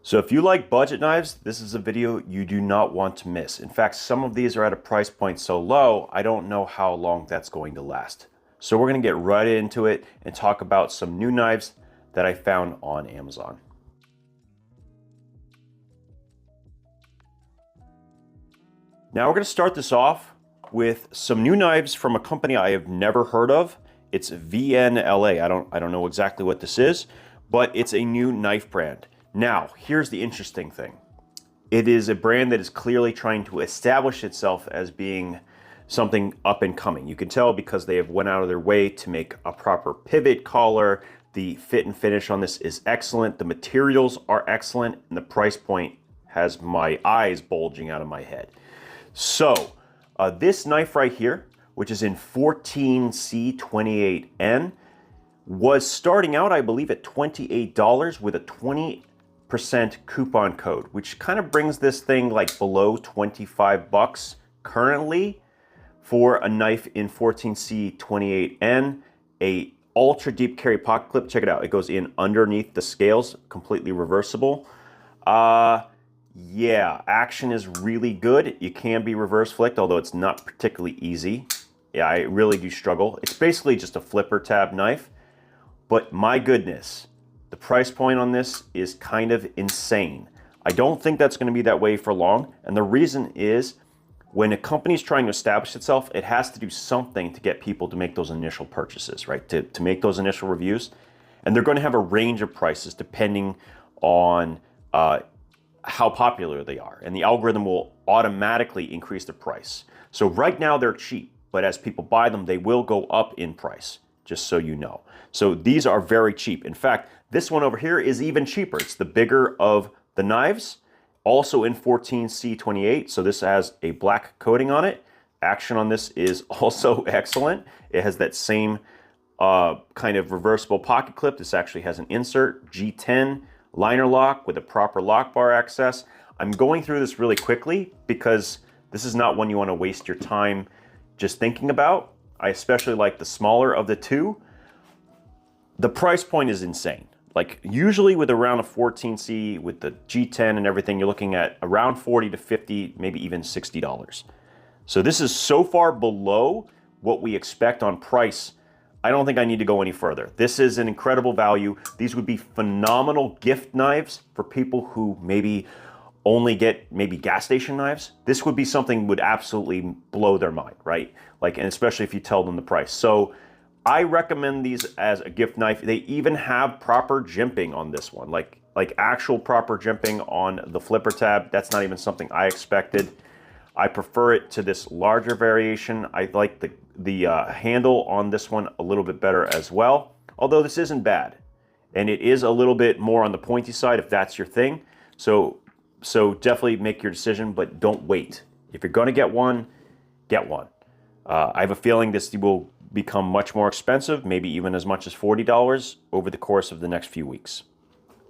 So if you like budget knives, this is a video you do not want to miss. In fact, some of these are at a price point so low, I don't know how long that's going to last. So we're gonna get right into it and talk about some new knives that I found on Amazon. Now we're gonna start this off with some new knives from a company I have never heard of. It's VNLA. I don't know exactly what this is, but it's a new knife brand. Now, here's the interesting thing. It is a brand that is clearly trying to establish itself as being something up and coming. You can tell because they have went out of their way to make a proper pivot collar. The fit and finish on this is excellent. The materials are excellent, and the price point has my eyes bulging out of my head. So, this knife right here, which is in 14C28N, was starting out, I believe, at $28 with a 20% coupon code, which kind of brings this thing like below 25 bucks currently for a knife in 14C28N, a ultra deep carry pocket clip. Check it out. It goes in underneath the scales, completely reversible. Yeah, action is really good. You can be reverse flicked, although it's not particularly easy. Yeah, I really do struggle. It's basically just a flipper tab knife, but my goodness, the price point on this is kind of insane. I don't think that's going to be that way for long, and the reason is when a company is trying to establish itself, it has to do something to get people to make those initial purchases, right? To make those initial reviews, and they're going to have a range of prices depending on how popular they are, and the algorithm will automatically increase the price. So right now they're cheap, but as people buy them, they will go up in price, just so you know. So these are very cheap. In fact, this one over here is even cheaper. It's the bigger of the knives, also in 14C28. So this has a black coating on it. Action on this is also excellent. It has that same kind of reversible pocket clip. This actually has an insert, G10 liner lock with a proper lock bar access. I'm going through this really quickly because this is not one you want to waste your time just thinking about. I especially like the smaller of the two. The price point is insane. Like usually with around a 14C with the G10 and everything, you're looking at around 40 to 50, maybe even $60. So this is so far below what we expect on price. I don't think I need to go any further. This is an incredible value. These would be phenomenal gift knives for people who maybe only get maybe gas station knives. This would be something would absolutely blow their mind, right? Like, and especially if you tell them the price. So I recommend these as a gift knife. They even have proper jimping on this one, like actual proper jimping on the flipper tab. That's not even something I expected. I prefer it to this larger variation. I like the handle on this one a little bit better as well, although this isn't bad. And it is a little bit more on the pointy side if that's your thing. So definitely make your decision, but don't wait. If you're gonna get one, get one. I have a feeling this will become much more expensive, maybe even as much as $40 over the course of the next few weeks.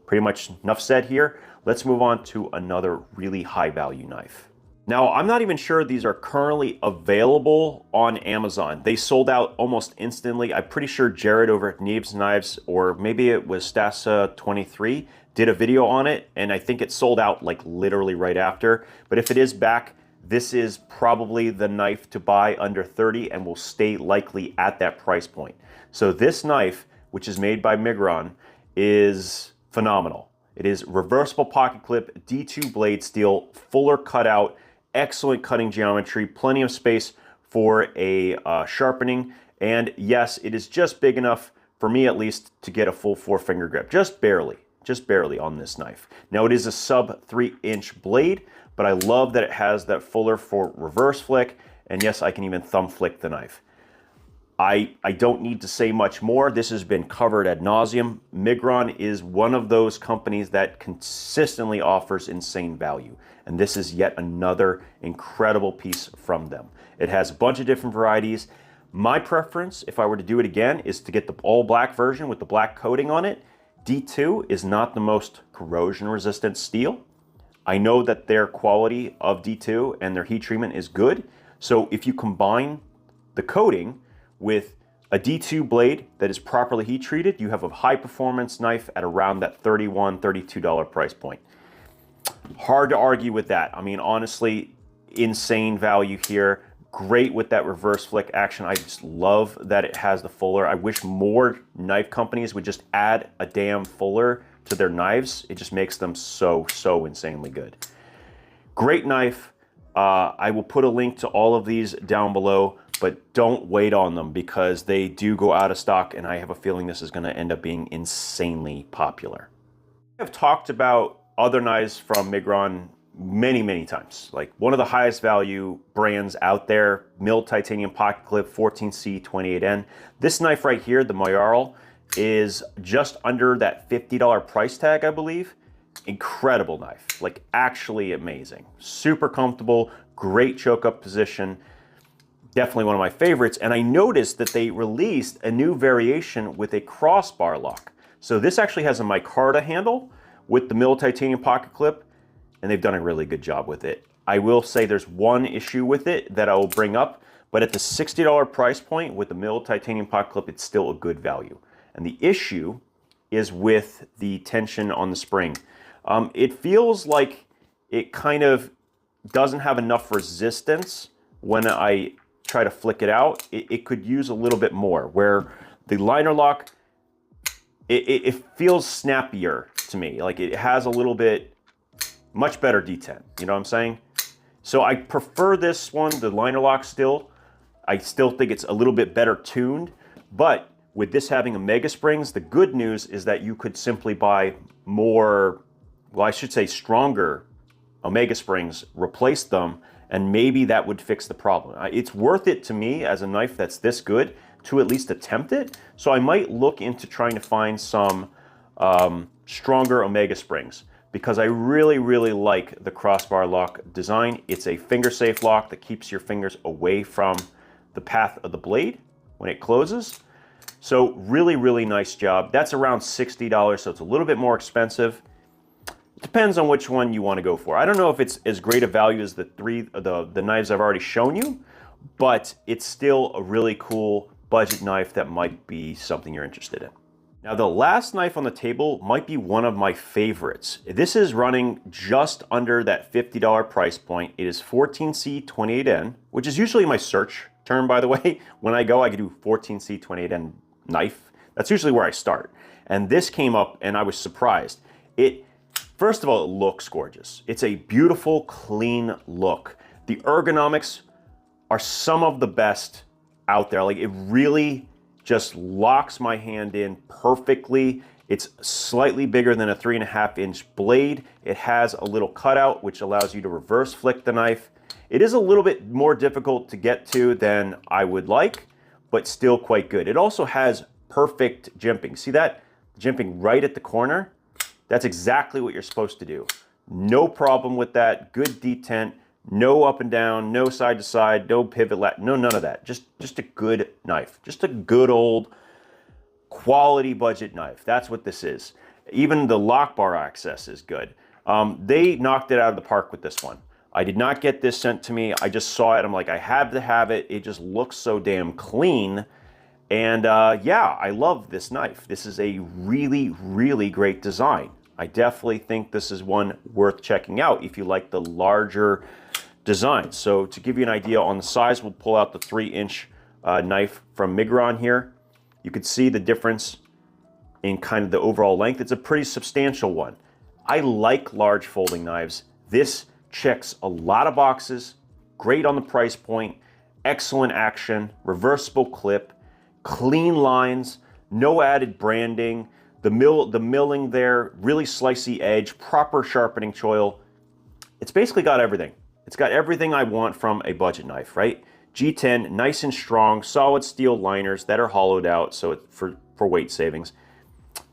Pretty much enough said here. Let's move on to another really high value knife. Now, I'm not even sure these are currently available on Amazon. They sold out almost instantly. I'm pretty sure Jared over at Neebs Knives, or maybe it was Stassa23, did a video on it, and I think it sold out like literally right after. But if it is back, this is probably the knife to buy under 30 and will stay likely at that price point. So this knife, which is made by Migron, is phenomenal. It is reversible pocket clip, D2 blade steel, fuller cutout, excellent cutting geometry, plenty of space for a sharpening, and yes, it is just big enough, for me at least, to get a full 4-finger grip, just barely on this knife. Now it is a sub 3-inch blade, but I love that it has that fuller for reverse flick, and yes, I can even thumb flick the knife. I don't need to say much more. This has been covered ad nauseum. Migron is one of those companies that consistently offers insane value. And this is yet another incredible piece from them. It has a bunch of different varieties. My preference, if I were to do it again, is to get the all black version with the black coating on it. D2 is not the most corrosion resistant steel. I know that their quality of D2 and their heat treatment is good. So if you combine the coating with a D2 blade that is properly heat treated, you have a high performance knife at around that $31, $32 price point. Hard to argue with that. I mean, honestly, insane value here. Great with that reverse flick action. I just love that it has the fuller. I wish more knife companies would just add a damn fuller to their knives. It just makes them so insanely good. Great knife. I will put a link to all of these down below, but don't wait on them because they do go out of stock, and I have a feeling this is going to end up being insanely popular. I've talked about other knives from Migron many times. Like one of the highest value brands out there, milled titanium pocket clip 14C28N. This knife right here, the Migron, is just under that $50 price tag, I believe. Incredible knife, like actually amazing. Super comfortable, great choke up position. Definitely one of my favorites. And I noticed that they released a new variation with a crossbar lock. So this actually has a micarta handle with the milled titanium pocket clip, and they've done a really good job with it. I will say there's one issue with it that I will bring up, but at the $60 price point with the milled titanium pocket clip, it's still a good value. And the issue is with the tension on the spring. It feels like it kind of doesn't have enough resistance when I try to flick it out. It could use a little bit more, where the liner lock, it feels snappier to me. Like it has a little bit much better detent, you know what I'm saying? So I prefer this one, the liner lock still. I still think it's a little bit better tuned, but with this having Omega springs, the good news is that you could simply buy more, well, I should say stronger Omega springs, replace them, and maybe that would fix the problem. It's worth it to me as a knife that's this good to at least attempt it. So I might look into trying to find some stronger Omega springs, because I really like the crossbar lock design. It's a finger safe lock that keeps your fingers away from the path of the blade when it closes. So really nice job. That's around $60, so it's a little bit more expensive. It depends on which one you want to go for. I don't know if it's as great a value as the knives I've already shown you, but it's still a really cool budget knife that might be something you're interested in. Now, the last knife on the table might be one of my favorites. This is running just under that $50 price point. It is 14C28N, which is usually my search term, by the way. When I go, I can do 14C28N knife. That's usually where I start. And this came up and I was surprised. First of all, it looks gorgeous. It's a beautiful, clean look. The ergonomics are some of the best out there. Like it really just locks my hand in perfectly. It's slightly bigger than a 3.5-inch blade. It has a little cutout which allows you to reverse flick the knife. It is a little bit more difficult to get to than I would like, but still quite good. It also has perfect jimping. See that jimping right at the corner? That's exactly what you're supposed to do. No problem with that. Good detent. No up and down, no side to side, no pivot left, no none of that. Just a good knife. Just a good old quality budget knife. That's what this is. Even the lock bar access is good. They knocked it out of the park with this one. I did not get this sent to me. I just saw it. I'm like, I have to have it. It just looks so damn clean. And yeah, I love this knife. This is a really great design. I definitely think this is one worth checking out if you like the larger design. So to give you an idea on the size, we'll pull out the 3-inch knife from Migron here. You can see the difference in kind of the overall length. It's a pretty substantial one. I like large folding knives. This checks a lot of boxes, great on the price point, excellent action, reversible clip, clean lines, no added branding, the milling there, really slicey edge, proper sharpening choil. It's basically got everything. It's got everything I want from a budget knife, right? G10, nice and strong, solid steel liners that are hollowed out, so it's for weight savings.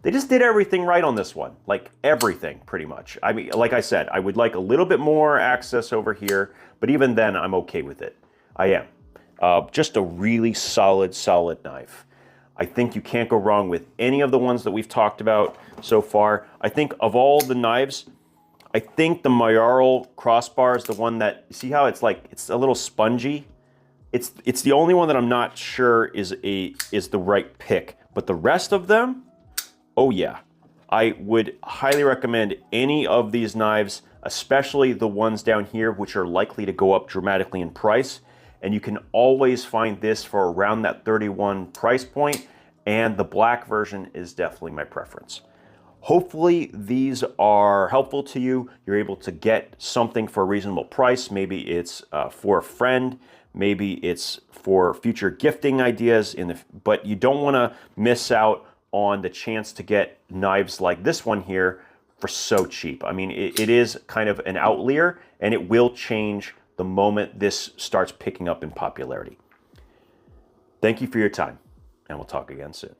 They just did everything right on this one, like everything pretty much. I mean, like I said, I would like a little bit more access over here, but even then I'm okay with it. I am. Just a really solid knife. I think you can't go wrong with any of the ones that we've talked about so far. I think of all the knives, I think the Migron crossbar is the one that, see how it's like, it's a little spongy? It's the only one that I'm not sure is the right pick, but the rest of them, oh yeah. I would highly recommend any of these knives. especially the ones down here, which are likely to go up dramatically in price. And you can always find this for around that 31 price point, and the black version is definitely my preference. Hopefully these are helpful to you. You're able to get something for a reasonable price. Maybe it's for a friend, maybe it's for future gifting ideas, but you don't want to miss out on the chance to get knives like this one here for so cheap. I mean, it is kind of an outlier, and it will change the moment this starts picking up in popularity. Thank you for your time, and we'll talk again soon.